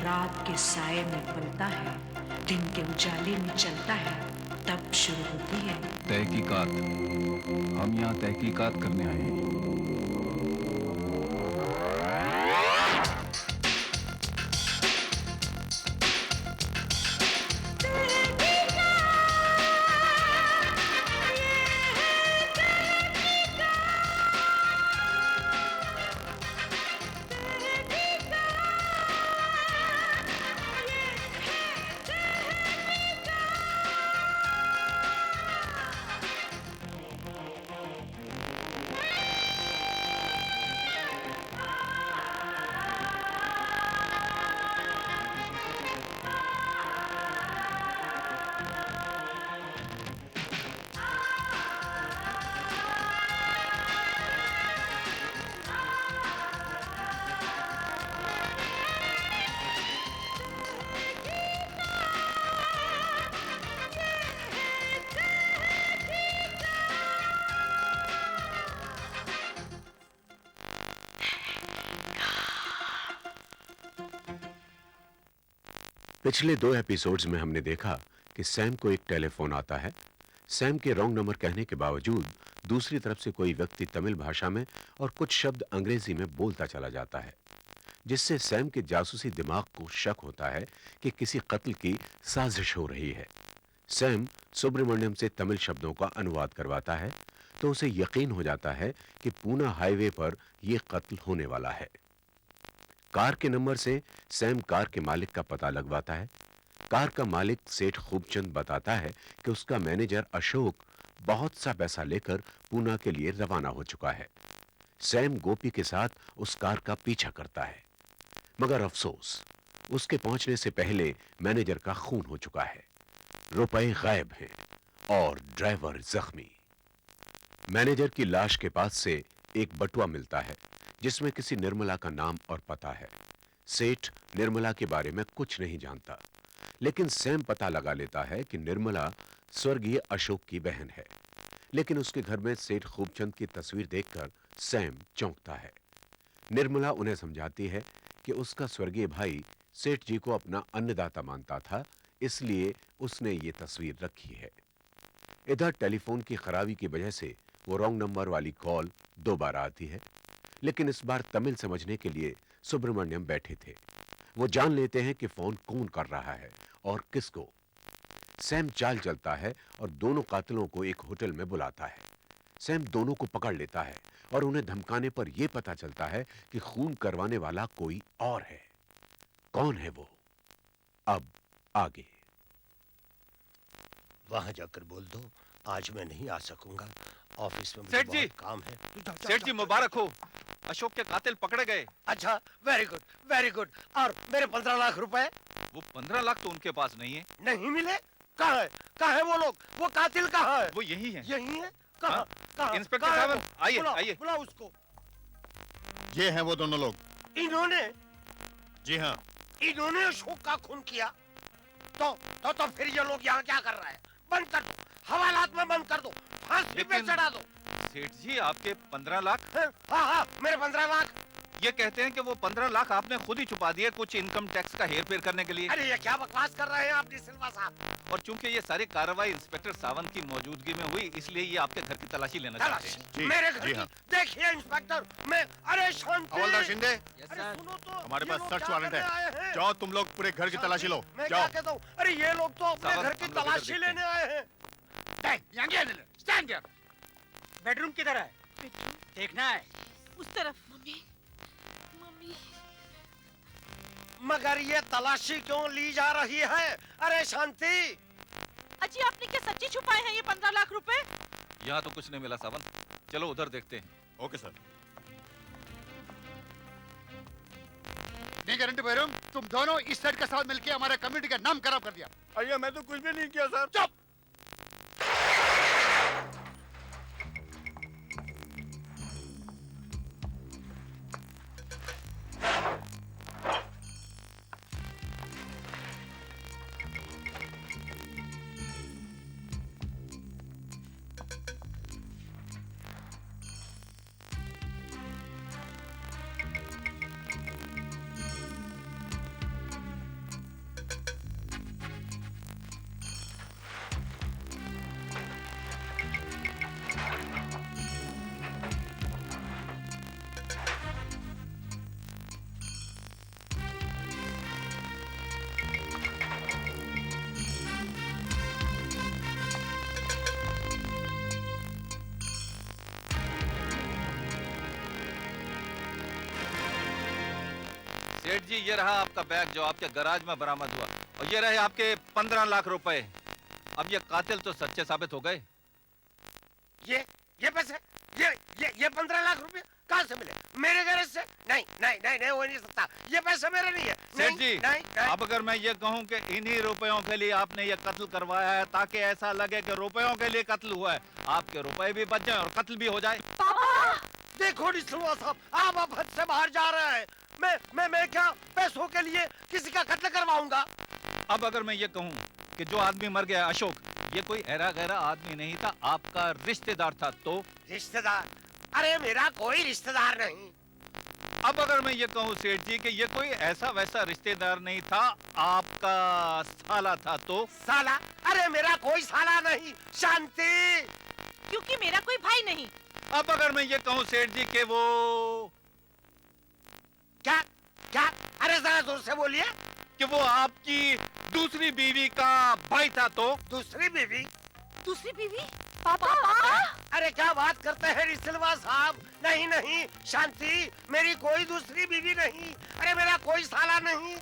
रात के साये में पलता है, दिन के उजाले में चलता है, तब शुरू होती है तहकीकात। हम यहाँ तहकीकात करने आए हैं। पिछले 2 एपिसोड्स में हमने देखा कि सैम को एक टेलीफोन आता है। सैम के रॉन्ग नंबर कहने के बावजूद दूसरी तरफ से कोई व्यक्ति तमिल भाषा में और कुछ शब्द अंग्रेजी में बोलता चला जाता है, जिससे सैम के जासूसी दिमाग को शक होता है कि किसी कत्ल की साजिश हो रही है। सैम सुब्रमण्यम से तमिल शब्दों का अनुवाद करवाता है तो उसे यकीन हो जाता है कि पूना हाईवे पर यह कत्ल होने वाला है। कार के नंबर से सैम कार के मालिक का पता लगवाता है। कार का मालिक सेठ खूबचंद बताता है कि उसका मैनेजर अशोक बहुत सा पैसा लेकर पूना के लिए रवाना हो चुका है। सैम गोपी के साथ उस कार का पीछा करता है, मगर अफसोस, उसके पहुंचने से पहले मैनेजर का खून हो चुका है, रुपए गायब हैं और ड्राइवर जख्मी। मैनेजर की लाश के पास से एक बटुआ मिलता है जिसमें किसी निर्मला का नाम और पता है। सेठ निर्मला के बारे में कुछ नहीं जानता, लेकिन सैम पता लगा लेता है कि निर्मला स्वर्गीय अशोक की बहन है। लेकिन उसके घर में सेठ खूबचंद की तस्वीर देखकर सैम चौंकता है। निर्मला उन्हें समझाती है कि उसका स्वर्गीय भाई सेठ जी को अपना अन्नदाता मानता था, इसलिए उसने ये तस्वीर रखी है। इधर टेलीफोन की खराबी की वजह से वो रॉन्ग नंबर वाली कॉल दोबारा आती है, लेकिन इस बार तमिल समझने के लिए सुब्रमण्यम बैठे थे। वो जान लेते हैं कि फोन कौन कर रहा है और किसको। सैम चाल चलता है और दोनों कातिलों को एक होटल में बुलाता है। सैम दोनों को पकड़ लेता है और उन्हें धमकाने पर यह पता चलता है कि खून करवाने वाला कोई और है। कौन है वो? अब आगे। वहां जाकर बोल दो आज मैं नहीं आ सकूंगा, ऑफिस में मुझे बहुत काम है। सेठ जी मुबारक हो, अशोक के कातिल पकड़े गए। अच्छा, वेरी गुड वेरी गुड। और मेरे 15 लाख रुपए? वो 15 लाख तो उनके पास नहीं है। नहीं मिले? कहाँ है? कहाँ है वो लोग? वो कातिल कहाँ है? वो यही है। यही है? कहाँ? हाँ? कहाँ? इंस्पेक्टर साहब आइए आइए। बुलाओ उसको। ये हैं वो दोनों लोग। इन्होंने? जी हाँ। इन्होंने अशोक का खून किया? तो फिर ये लोग यहाँ क्या कर रहे हैं? बंद कर दो, हवालात में बंद कर दो, फांसी पे चढ़ा दो। सेठ जी आपके 15 लाख? हाँ, मेरे 15 लाख। ये कहते हैं कि वो 15 लाख आपने खुद ही छुपा दिए कुछ इनकम टैक्स का हेर फेर करने के लिए। अरे ये क्या बकवास कर रहे हैं आप सिल्वा साहब? और चूंकि ये सारी कार्रवाई इंस्पेक्टर सावंत की मौजूदगी में हुई, इसलिए ये आपके घर की तलाशी लेना चाहते हैं। मेरे घर की? देखिए इंस्पेक्टर, मैं अरे शांति। हवलदार शिंदे, सुनो तो, हमारे पास सर्च वारंट है। जाओ तुम लोग पूरे घर की तलाशी लो। मैं जाओ। क्या कहता हूँ, अरे ये लोग तो अपने घर की तलाशी लेने आए हैं। बेडरूम किधर है? देखना है उस तरफ। Mummy mummy. मगर ये तलाशी क्यों ली जा रही है? अरे शांति। अजी आपने क्या सच्ची छुपाए हैं ये 15 लाख रुपए? यहाँ तो कुछ नहीं मिला सावंत, चलो उधर देखते हैं। Okay sir. नहीं गारंटी बैरम, तुम दोनों इस साइड के साथ मिलकर हमारे कम्युनिटी का नाम खराब कर दिया। अरे मैं तो कुछ भी नहीं किया सर। चुप। सेठ जी, ये रहा आपका बैग जो आपके गैराज में बरामद हुआ, और ये रहे आपके 15 लाख रुपए। अब ये कातिल तो सच्चे साबित हो गए। ये पैसे, ये 15 लाख रुपए कहाँ से मिले? मेरे गैरेज से? नहीं नहीं नहीं नहीं, हो नहीं सकता। ये पैसे मेरे नहीं है। सेठ जी, नहीं, नहीं। अब अगर मैं ये कहूँ कि इन्हीं रुपयों के लिए आपने ये कत्ल करवाया है, ताकि ऐसा लगे कि रुपयों के लिए कत्ल हुआ है, आपके रुपए भी बच जाए और कत्ल भी हो जाए। देखो निस्लवा साहब, आप हद से बाहर जा रहे हैं। मैं क्या पैसों के लिए किसी का कत्ल करवाऊंगा? अब अगर मैं ये कहूँ कि जो आदमी मर गया अशोक, ये कोई ऐरा गैरा आदमी नहीं था, आपका रिश्तेदार था, तो? रिश्तेदार? अरे मेरा कोई रिश्तेदार नहीं। अब अगर मैं ये कहूँ सेठ जी कि ये कोई ऐसा वैसा रिश्तेदार नहीं था, आपका साला था, तो? साला? अरे मेरा कोई साला नहीं। शांति। क्योंकि मेरा कोई भाई नहीं। अब अगर मैं ये कहूँ सेठ जी कि वो क्या क्या? अरे जरा जोर से बोलिए। कि वो आपकी दूसरी बीवी का भाई था, तो? दूसरी बीवी? दूसरी बीवी? पापा? अरे क्या बात करते हैं रिसलवा साहब? नहीं नहीं शांति, मेरी कोई दूसरी बीवी नहीं। अरे मेरा कोई साला नहीं।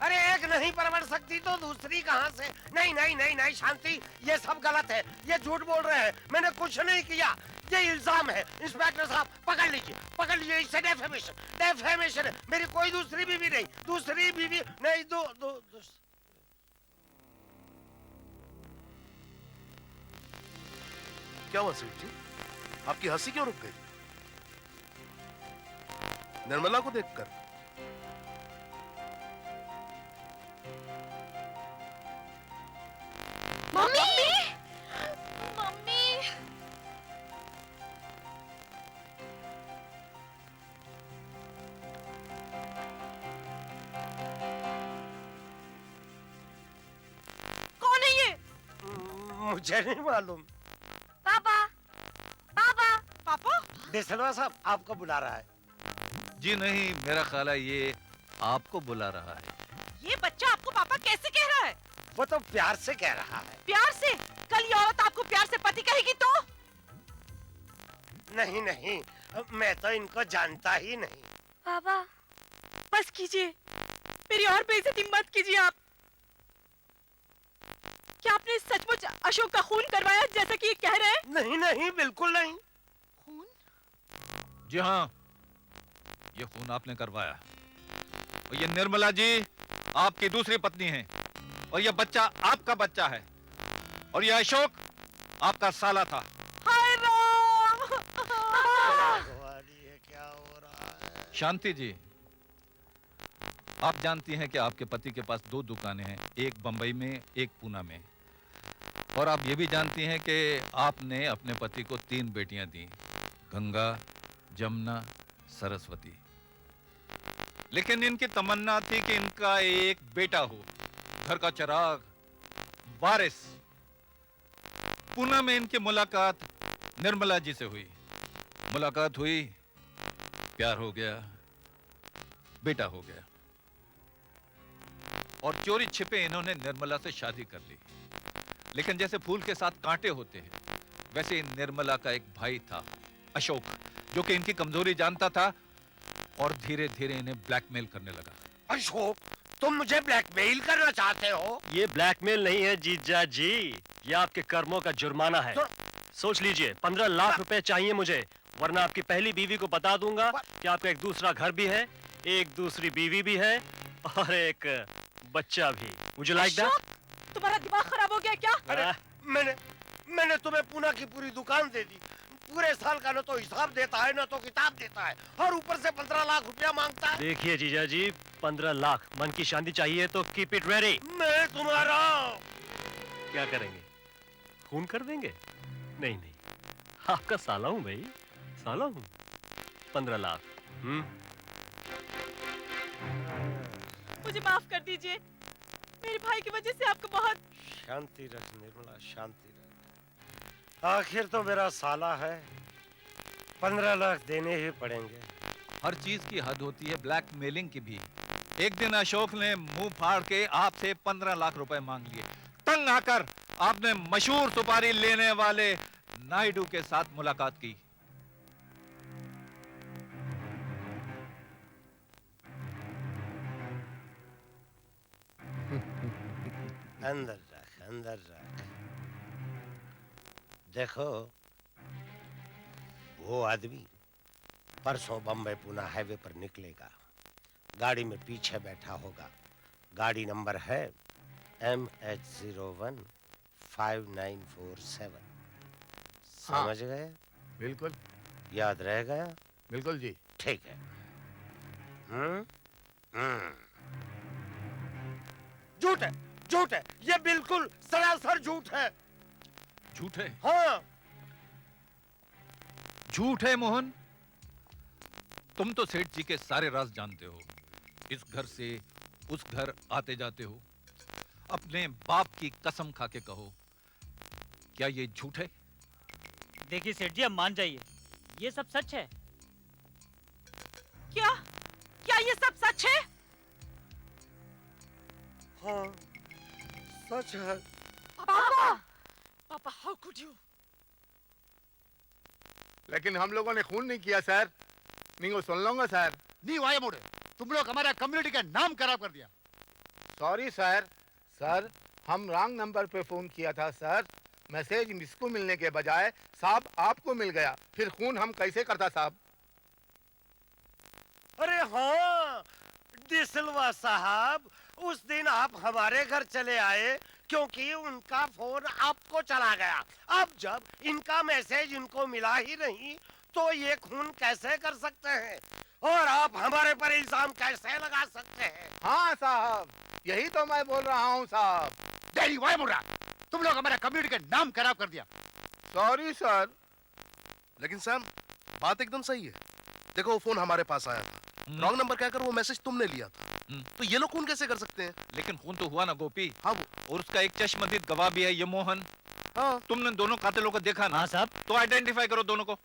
अरे एक नहीं परवर सकती तो दूसरी कहाँ से? नहीं नहीं नहीं नहीं शांति, ये सब गलत है। ये झूठ बोल रहे हैं, मैंने कुछ नहीं किया। ये इल्जाम है। इंस्पेक्टर साहब पकड़ लीजिए, इससे डेफेमेशन है। मेरी कोई दूसरी बीवी नहीं। दूसरी बीवी नहीं। दो क्या हुआ सेठ जी? आपकी हंसी क्यों रुक गई? निर्मला को देखकर? मम्मी! मम्मी! कौन है ये? मुझे नहीं मालूम। पापा! पापा! पापा? देसलवा साहब आपको बुला रहा है। जी नहीं, मेरा ख्याल है ये आपको बुला रहा है। ये बच्चा आपको पापा कैसे कह रहा है? वो तो प्यार से कह रहा है। प्यार से? कल ये औरत आपको प्यार से पति कहेगी तो? नहीं नहीं, मैं तो इनको जानता ही नहीं। पापा बस कीजिए, मेरी और बेइज्जती मत कीजिए आप। क्या आपने सचमुच अशोक का खून करवाया जैसा कि ये कह रहे हैं? नहीं नहीं बिल्कुल नहीं। खून? जी हाँ, ये खून आपने करवाया। और ये निर्मला जी आपकी दूसरी पत्नी है, और ये बच्चा आपका बच्चा है, और ये अशोक आपका साला था। हाय राम! ये क्या हो रहा है? शांति जी, आप जानती हैं कि आपके पति के पास 2 दुकानें हैं, एक बंबई में, एक पूना में। और आप ये भी जानती हैं कि आपने अपने पति को 3 बेटियां दी, गंगा, जमुना, सरस्वती। लेकिन इनकी तमन्ना थी कि इनका एक बेटा हो, घर का चिराग, वारिस। पूना में इनकी मुलाकात निर्मला जी से हुई। मुलाकात हुई, प्यार हो गया, बेटा हो गया, और चोरी छिपे इन्होंने निर्मला से शादी कर ली। लेकिन जैसे फूल के साथ कांटे होते हैं, वैसे निर्मला का एक भाई था अशोक, जो कि इनकी कमजोरी जानता था और धीरे धीरे इन्हें ब्लैकमेल करने लगा। अशोक, तुम मुझे ब्लैकमेल करना चाहते हो? ये ब्लैकमेल नहीं है जीजा जी, ये आपके कर्मों का जुर्माना है। सोच लीजिए, 15 लाख रुपए चाहिए मुझे, वरना आपकी पहली बीवी को बता दूंगा कि आपका एक दूसरा घर भी है, एक दूसरी बीवी भी है और एक बच्चा भी। मुझे लाइक दैट? तुम्हारा दिमाग खराब हो गया क्या? अरे मैंने तुम्हें पूना की पूरी दुकान दे दी। पूरे साल का न तो हिसाब देता है, न तो किताब देता है, और ऊपर से 15 लाख रुपया मांगता है। देखिए जीजा जी, 15 लाख, मन की शांति चाहिए तो कीप इट रेडी। मैं तुम्हारा क्या करेंगे? खून कर देंगे? नहीं नहीं, आपका साला हूँ भाई, साला हूँ। 15 लाख। मुझे माफ कर दीजिए, मेरे भाई की वजह से आपको बहुत। शांति रख निर्मला, शांति रख। आखिर तो मेरा साला है, 15 लाख देने ही पड़ेंगे। हर चीज की हद होती है, ब्लैकमेलिंग की भी। एक दिन अशोक ने मुंह फाड़ के आपसे 15 लाख रुपए मांग लिए। तंग आकर आपने मशहूर सुपारी लेने वाले नायडू के साथ मुलाकात की। अंदर रख, अंदर रख। देखो, वो आदमी परसों बम्बई पुणे हाईवे पर निकलेगा, गाड़ी में पीछे बैठा होगा। गाड़ी नंबर है MH01 5947। समझ गए? बिल्कुल। याद रह गया? बिल्कुल जी। ठीक है। झूठ है, झूठ है, ये बिल्कुल सरासर झूठ है। झूठ है? हाँ। झूठ है मोहन। तुम तो सेठ जी के सारे राज जानते हो। इस घर से उस घर आते जाते हो। अपने बाप की कसम खा के कहो, क्या ये झूठ है? देखिए सेठ जी, अब मान जाइए, ये सब सच है। क्या? क्या ये सब सच है? हाँ, सच है। पापा, पापा, हाउ कुड यू? लेकिन हम लोगों ने खून नहीं किया सर। नहीं, वो सुन लूंगा सर। नहीं वाया मोड़े, तुम लोग हमारा कम्युनिटी का नाम खराब कर दिया। Sorry sir. सर, हम रॉन्ग नंबर पे फोन किया था सर। मैसेज इसको मिलने के बजाय साहब आपको मिल गया। फिर खून हम कैसे करता साहब? अरे हाँ, डिसिल्वा साहब, उस दिन आप हमारे घर चले आए क्योंकि उनका फोन आपको चला गया। अब जब इनका मैसेज इनको मिला ही नहीं तो ये खून कैसे कर सकते हैं और आप हमारे पर इल्जाम कैसे लगा सकते हैं? हाँ साहब, यही तो मैं बोल रहा हूँ साहब। डेरी वाई मुर्रा, तुम लोग हमारा कम्युनिटी का नाम खराब कर दिया। Sorry sir. लेकिन सैम, बात एकदम सही है। देखो, वो फोन हमारे पास आया था, रॉन्ग नंबर कहकर वो मैसेज तुमने लिया था, तो ये लोग खून कैसे कर सकते हैं? लेकिन खून तो हुआ ना गोपी। हाँ, और उसका एक चश्मदीद गवाह भी है, ये मोहन। हाँ, तुमने दोनों कातिलों को देखा ना? हाँ साहब। तो आइडेंटिफाई करो दोनों को।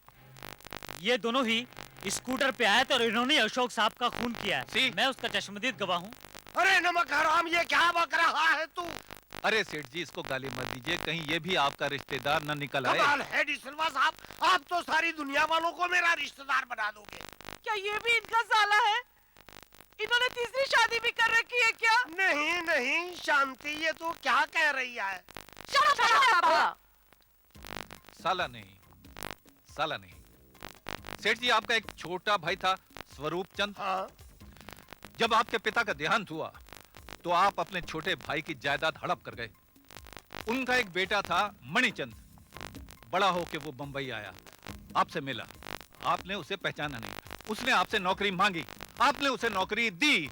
ये दोनों ही स्कूटर पे आए थे और इन्होंने अशोक साहब का खून किया है। मैं उसका चश्मदीद गवाह हूँ। अरे नमक हराम, ये क्या बक रहा है तू? अरे सेठ जी, इसको गाली मत दीजिए, कहीं ये भी आपका रिश्तेदार न निकल आए। कमाल है डिसिल्वा साहब, आप तो सारी दुनिया वालों को मेरा रिश्तेदार बना दोगे। क्या ये भी इनका साला है? इन्होंने तीसरी शादी भी कर रखी है क्या? नहीं नहीं शांति, ये तू क्या कह रही है? साला नहीं, साला नहीं। सेठ जी, आपका एक छोटा भाई था स्वरूप चंद। हाँ। जब आपके पिता का देहांत हुआ तो आप अपने छोटे भाई की जायदाद हड़प कर गए। उनका एक बेटा था मणिचंद। बड़ा होके वो बंबई आया, आपसे मिला, आपने उसे पहचाना नहीं। उसने आपसे नौकरी मांगी, आपने उसे नौकरी दी।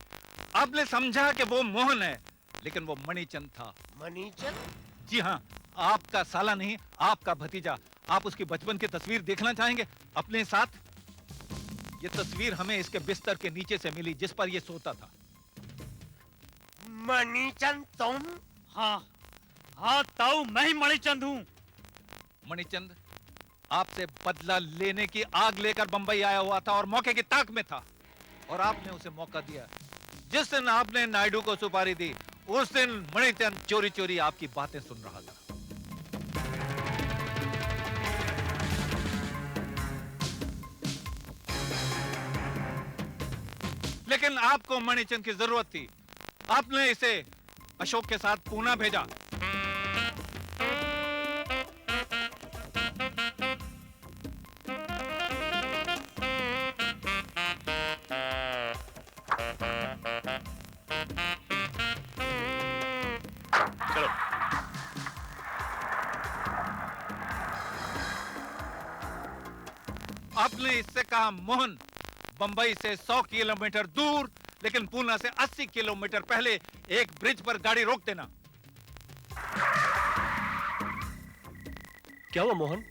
आपने समझा कि वो मोहन है, लेकिन वो मणिचंद था। मणिचंद? जी हाँ, आपका साला नहीं, आपका भतीजा। आप उसकी बचपन की तस्वीर देखना चाहेंगे अपने साथ? ये तस्वीर हमें इसके बिस्तर के नीचे से मिली जिस पर ये सोता था। मणिचंद तुम? हाँ हाँ ताऊ, मैं ही मणिचंद हूँ। मणिचंद आपसे बदला लेने की आग लेकर बंबई आया हुआ था और मौके की ताक में था, और आपने उसे मौका दिया। जिस दिन आपने नायडू को सुपारी दी, उस दिन मणिचंद चोरी चोरी आपकी बातें सुन रहा था। लेकिन आपको मणिचंद की जरूरत थी। आपने इसे अशोक के साथ पूना भेजा। चलो। आपने इससे कहा मोहन बंबई से 100 किलोमीटर दूर, लेकिन पूना से 80 किलोमीटर पहले एक ब्रिज पर गाड़ी रोक देना। क्या हुआ मोहन?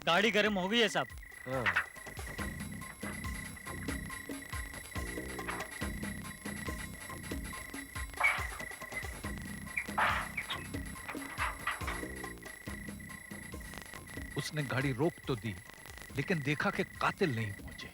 गाड़ी गर्म हो गई है साहब। हाँ। उसने गाड़ी रोक तो दी, लेकिन देखा कि कातिल नहीं पहुंचे।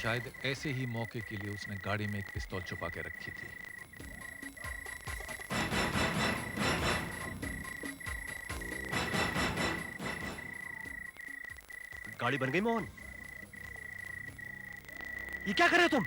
शायद ऐसे ही मौके के लिए उसने गाड़ी में एक पिस्तौल छुपा के रखी थी। गाड़ी बन गई मोहन। ये क्या कर रहे हो तुम?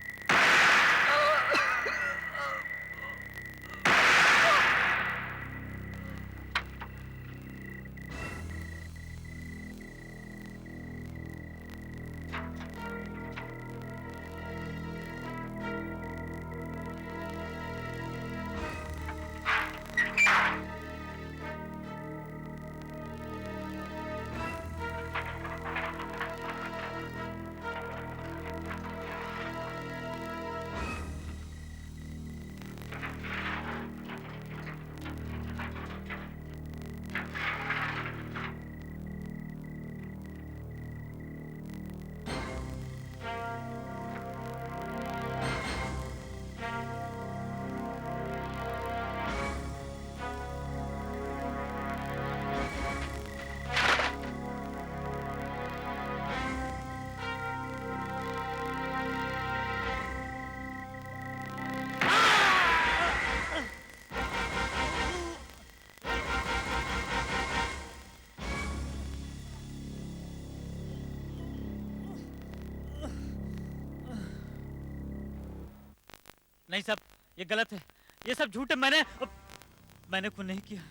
नहीं साहब, ये गलत है, ये सब झूठ है। मैंने खून नहीं किया।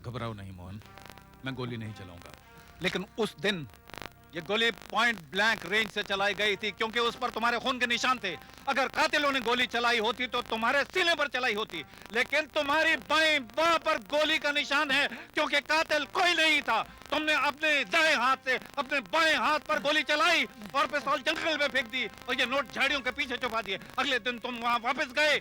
घबराओ नहीं मोहन, मैं गोली नहीं चलाऊंगा। लेकिन उस दिन ये गोली पॉइंट ब्लैंक रेंज से चलाई गई थी, क्योंकि उस पर तुम्हारे खून के निशान थे। अगर कातिलों ने गोली चलाई होती तो तुम्हारे सीने पर चलाई होती, लेकिन तुम्हारी बाएं बाह पर गोली का निशान है, क्योंकि कातिल कोई नहीं था। तुमने अपने दाएं हाथ से अपने बाएं हाथ पर गोली चलाई और पिस्तौल जंगल में फेंक दी और ये नोट झाड़ियों के पीछे छुपा दिए। अगले दिन तुम वहां वापस गए।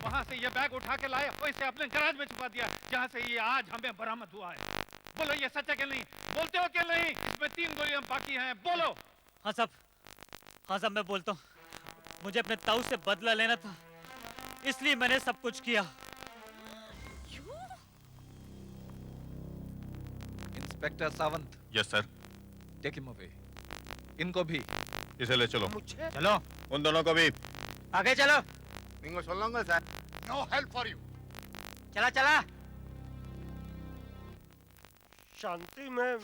वहां से ये बैग उठा के लाए और इसे अपने गैराज में छुपा दिया, जहां से ये आज हमें बरामद हुआ है। बोलो ये सच है कि नहीं? बोलते हो कि नहीं? इसमें 3 गोलियां बाकी हैं, बोलो। हाँ साहब, मैं बोलता हूँ। मुझे अपने ताऊ से बदला लेना था, इसलिए मैंने सब कुछ किया। Inspector Sawant. Yes sir. Take him away. इनको भी इसे ले चलो। चलो। उन दोनों को भी आगे चलो। निंगो सोलंगा sir. No help for you. चला चला। शांति में।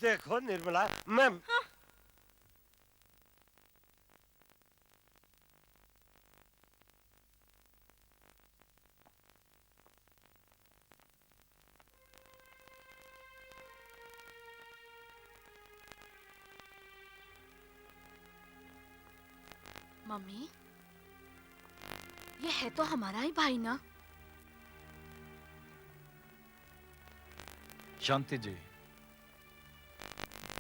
देखो निर्मला, मैम। मम्मी, ये है तो हमारा ही भाई ना? शांति जी,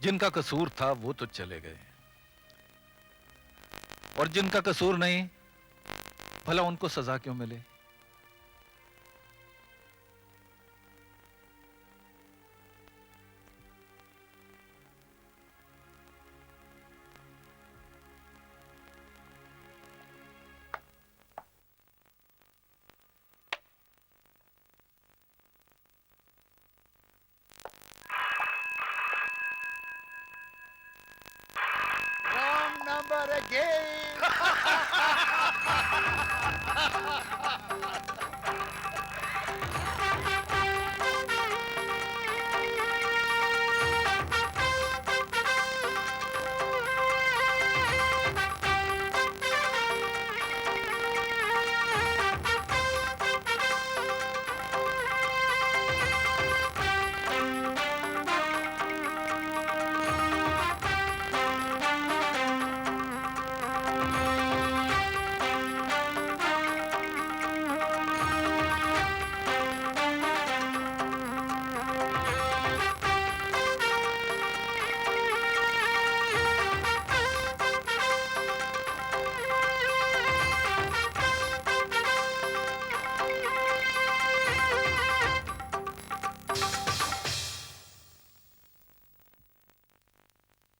जिनका कसूर था वो तो चले गए, और जिनका कसूर नहीं, भला उनको सजा क्यों मिले? Number again.